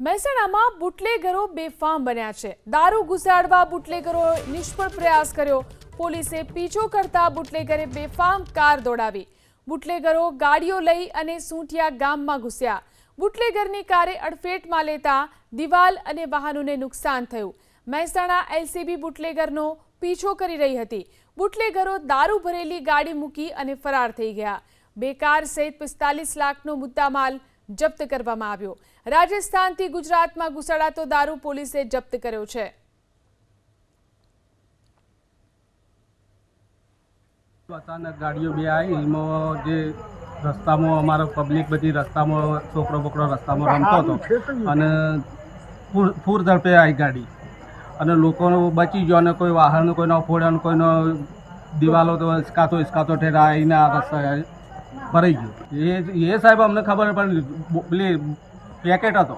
મહેસાણામાં બુટલેગરો બેફામ બન્યા છે। દારૂ ઘુસાડવા બુટલેગરો નિષ્ફળ પ્રયાસ કર્યો। પોલીસે પીછો કરતા બુટલેગરે બેફામ કાર દોડાવી। બુટલેગરો ગાડીઓ લઈ અને સૂંઠિયા ગામમાં ઘૂસ્યા। બુટલેગરની કારે અડફેટમાં લેતા દિવાલ અને વાહનોને નુકસાન થયું। મહેસાણા એલસીબી બુટલેગરનો પીછો કરી રહી હતી। બુટલેગરો દારૂ ભરેલી ગાડી મૂકી અને ફરાર થઈ ગયા। બે કાર સહિત 45 લાખનો મુદ્દામાલ જપ્ત કરવામાં આવ્યો। રાજસ્થાનથી ગુજરાતમાં ઘુસાડાતો દારૂ પોલીસે જપ્ત કર્યો છે। अचानक गाड़ियों भी आई एम जे रस्ता में अमरा पब्लिक बधी रस्ता में छोकरो बोकरो रस्ता में रमतो तो अने पूर झड़पे आई गाड़ी अने लोको बची गयो अने कोई वाहन कोईनो फोड़्यो कोईनो दिवालो तो इसकातो ठेरा आईने आ रस्ता भराई गयो। ये साहेब अमने खबर पड़ी पेली पेकेट हतो